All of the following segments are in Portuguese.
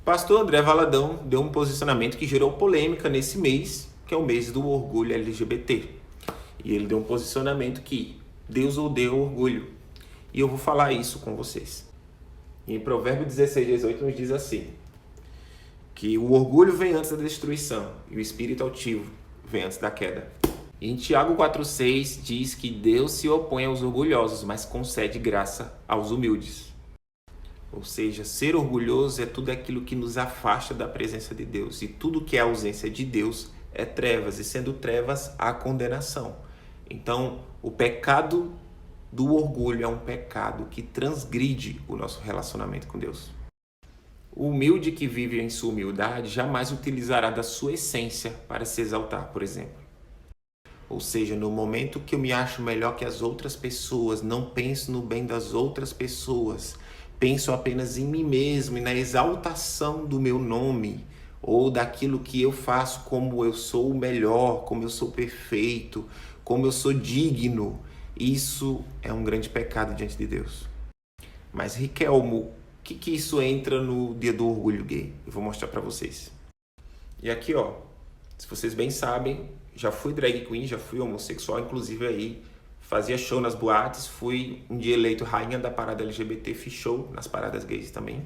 Pastor André Valadão deu um posicionamento que gerou polêmica nesse mês, que é o mês do orgulho LGBT. E ele deu um posicionamento que Deus odeia o orgulho. E eu vou falar isso com vocês. E em Provérbios 16:18 nos diz assim, que o orgulho vem antes da destruição e o espírito altivo vem antes da queda. E em Tiago 4:6 diz que Deus se opõe aos orgulhosos, mas concede graça aos humildes. Ou seja, ser orgulhoso é tudo aquilo que nos afasta da presença de Deus. E tudo que é ausência de Deus é trevas. E sendo trevas, há condenação. Então, o pecado do orgulho é um pecado que transgride o nosso relacionamento com Deus. O humilde que vive em sua humildade jamais utilizará da sua essência para se exaltar, por exemplo. Ou seja, no momento que eu me acho melhor que as outras pessoas, não penso no bem das outras pessoas, penso apenas em mim mesmo e na exaltação do meu nome ou daquilo que eu faço, como eu sou o melhor, como eu sou perfeito, como eu sou digno. Isso é um grande pecado diante de Deus. Mas, Riquelmo, o que isso entra no dia do orgulho gay? Eu vou mostrar para vocês. E aqui, ó, se vocês bem sabem, já fui drag queen, já fui homossexual, inclusive aí fazia show nas boates, fui um dia eleito rainha da parada LGBT, fiz show nas paradas gays também.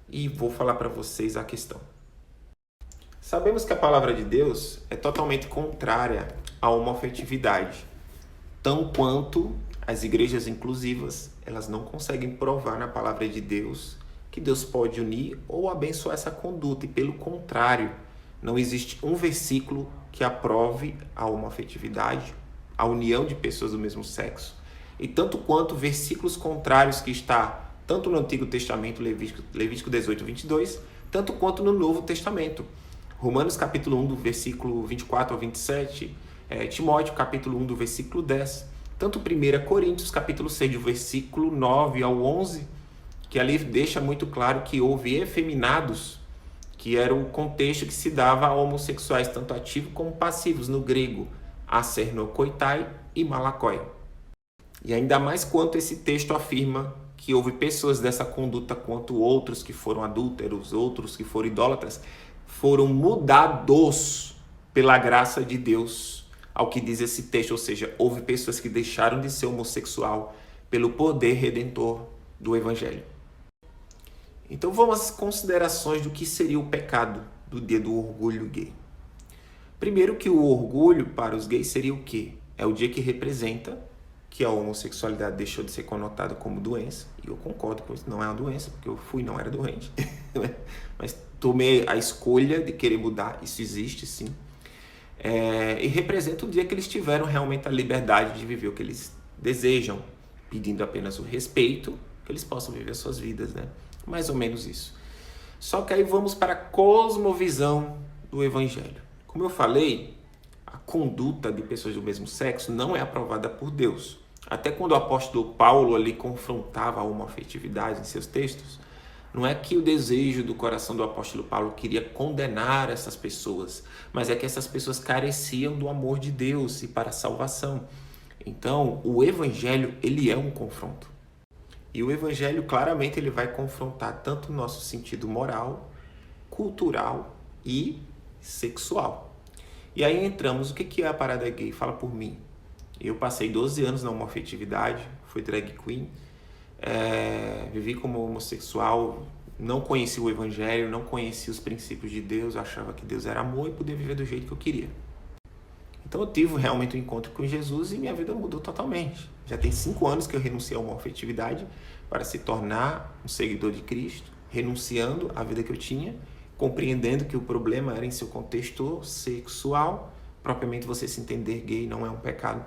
E vou falar para vocês a questão. Sabemos que a palavra de Deus é totalmente contrária à homoafetividade, tão quanto as igrejas inclusivas, elas não conseguem provar na palavra de Deus que Deus pode unir ou abençoar essa conduta. E pelo contrário, não existe um versículo que aprove a homoafetividade, a união de pessoas do mesmo sexo. E tanto quanto versículos contrários que está tanto no Antigo Testamento, Levítico 18:22, tanto quanto no Novo Testamento. Romanos capítulo 1, do versículo 24 ao 27, Timóteo capítulo 1, do versículo 10, tanto 1 Coríntios capítulo 6, do versículo 9 ao 11, que ali deixa muito claro que houve efeminados, que era o contexto que se dava a homossexuais, tanto ativos como passivos, no grego, acernokoitai e malakoi. E ainda mais quanto esse texto afirma que houve pessoas dessa conduta, quanto outros que foram adúlteros, outros que foram idólatras, foram mudados pela graça de Deus, ao que diz esse texto. Ou seja, houve pessoas que deixaram de ser homossexual pelo poder redentor do Evangelho. Então vamos às considerações do que seria o pecado do dia do orgulho gay. Primeiro, que o orgulho para os gays seria o quê? É o dia que representa que a homossexualidade deixou de ser conotada como doença. E eu concordo com isso, não é uma doença, porque eu fui e não era doente. Mas tomei a escolha de querer mudar, isso existe sim. E representa o dia que eles tiveram realmente a liberdade de viver o que eles desejam, pedindo apenas o respeito, que eles possam viver suas vidas, né? Mais ou menos isso. Só que aí vamos para a cosmovisão do Evangelho. Como eu falei, a conduta de pessoas do mesmo sexo não é aprovada por Deus. Até quando o apóstolo Paulo ali confrontava a homoafetividade em seus textos, não é que o desejo do coração do apóstolo Paulo queria condenar essas pessoas, mas é que essas pessoas careciam do amor de Deus e para a salvação. Então, o Evangelho, ele é um confronto. E o Evangelho, claramente, ele vai confrontar tanto o nosso sentido moral, cultural e sexual. E aí entramos, o que é a parada gay? Fala por mim. Eu passei 12 anos na homoafetividade, fui drag queen, vivi como homossexual, não conheci o Evangelho, não conheci os princípios de Deus, achava que Deus era amor e podia viver do jeito que eu queria. Então eu tive realmente um encontro com Jesus e minha vida mudou totalmente. Já tem 5 anos que eu renunciei a uma afetividade para se tornar um seguidor de Cristo, renunciando à vida que eu tinha, compreendendo que o problema era em seu contexto sexual, propriamente você se entender gay não é um pecado.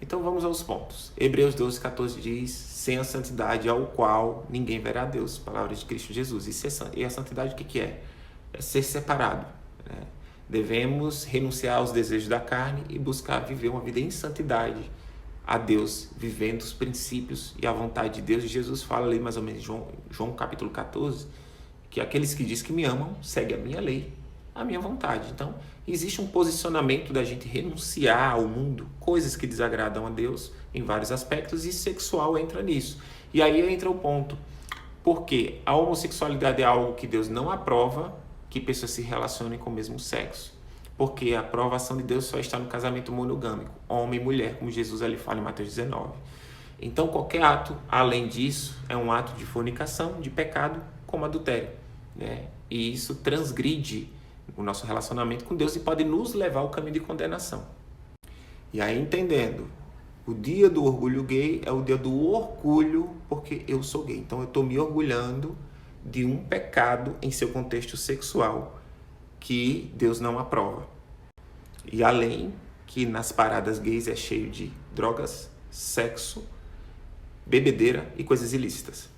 Então vamos aos pontos. Hebreus 12:14 diz, sem a santidade ao qual ninguém verá a Deus, palavras de Cristo Jesus. E a santidade o que é? É ser separado, né? Devemos renunciar aos desejos da carne e buscar viver uma vida em santidade a Deus, vivendo os princípios e a vontade de Deus. E Jesus fala ali mais ou menos em João capítulo 14, que aqueles que dizem que me amam, seguem a minha lei, a minha vontade. Então, existe um posicionamento da gente renunciar ao mundo, coisas que desagradam a Deus em vários aspectos, e sexual entra nisso. E aí entra o ponto. Porque a homossexualidade é algo que Deus não aprova, que pessoas se relacionem com o mesmo sexo. Porque a aprovação de Deus só está no casamento monogâmico, homem e mulher, como Jesus ali fala em Mateus 19. Então, qualquer ato além disso é um ato de fornicação, de pecado, como adultério, né? E isso transgride o nosso relacionamento com Deus e pode nos levar ao caminho de condenação. E aí, entendendo, o dia do orgulho gay é o dia do orgulho porque eu sou gay. Então, eu estou me orgulhando de um pecado em seu contexto sexual que Deus não aprova. E além que nas paradas gays é cheio de drogas, sexo, bebedeira e coisas ilícitas.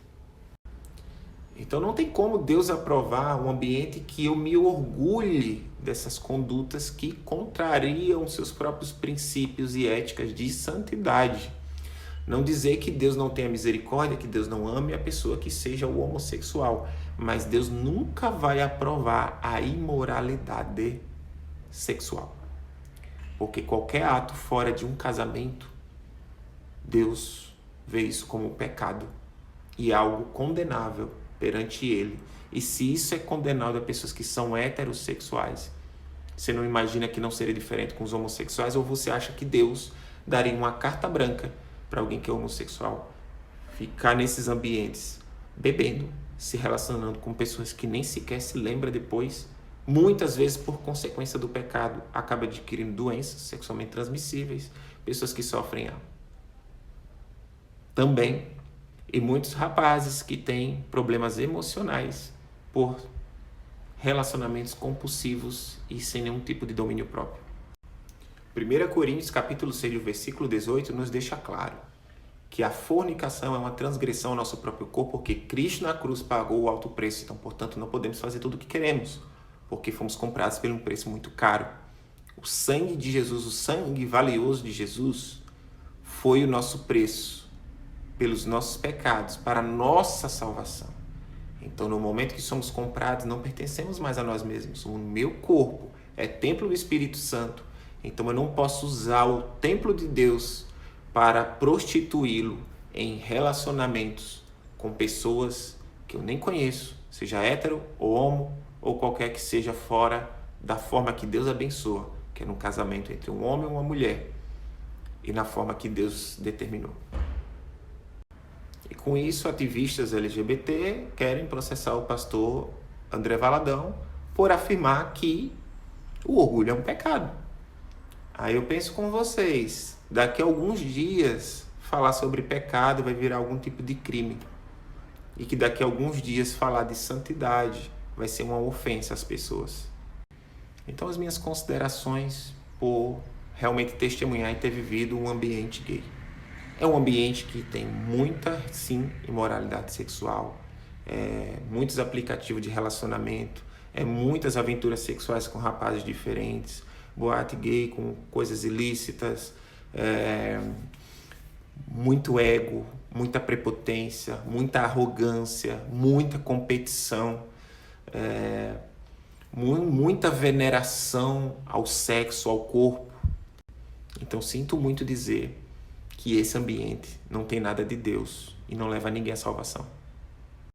Então não tem como Deus aprovar um ambiente que eu me orgulhe dessas condutas que contrariam seus próprios princípios e éticas de santidade. Não dizer que Deus não tenha misericórdia, que Deus não ame a pessoa que seja o homossexual, mas Deus nunca vai aprovar a imoralidade sexual. Porque qualquer ato fora de um casamento, Deus vê isso como um pecado e algo condenável perante Ele. E se isso é condenado a pessoas que são heterossexuais, você não imagina que não seria diferente com os homossexuais? Ou você acha que Deus daria uma carta branca para alguém que é homossexual ficar nesses ambientes bebendo, se relacionando com pessoas que nem sequer se lembra depois, muitas vezes por consequência do pecado, acaba adquirindo doenças sexualmente transmissíveis, pessoas que sofrem também, e muitos rapazes que têm problemas emocionais por relacionamentos compulsivos e sem nenhum tipo de domínio próprio. 1 Coríntios capítulo 6, versículo 18 nos deixa claro que a fornicação é uma transgressão ao nosso próprio corpo, porque Cristo na cruz pagou o alto preço, então, portanto, não podemos fazer tudo o que queremos, porque fomos comprados por um preço muito caro. O sangue de Jesus, o sangue valioso de Jesus, foi o nosso preço pelos nossos pecados, para a nossa salvação. Então, no momento que somos comprados, não pertencemos mais a nós mesmos. O meu corpo é templo do Espírito Santo. Então, eu não posso usar o templo de Deus para prostituí-lo em relacionamentos com pessoas que eu nem conheço, seja hétero ou homo, ou qualquer que seja fora da forma que Deus abençoa, que é no casamento entre um homem e uma mulher, e na forma que Deus determinou. E com isso, ativistas LGBT querem processar o pastor André Valadão por afirmar que o orgulho é um pecado. Aí eu penso com vocês, daqui a alguns dias falar sobre pecado vai virar algum tipo de crime. E que daqui a alguns dias falar de santidade vai ser uma ofensa às pessoas. Então as minhas considerações por realmente testemunhar e ter vivido um ambiente gay. É um ambiente que tem muita, sim, imoralidade sexual, muitos aplicativos de relacionamento, muitas aventuras sexuais com rapazes diferentes, boate gay com coisas ilícitas, muito ego, muita prepotência, muita arrogância, muita competição, muita veneração ao sexo, ao corpo. Então sinto muito dizer que esse ambiente não tem nada de Deus e não leva ninguém à salvação.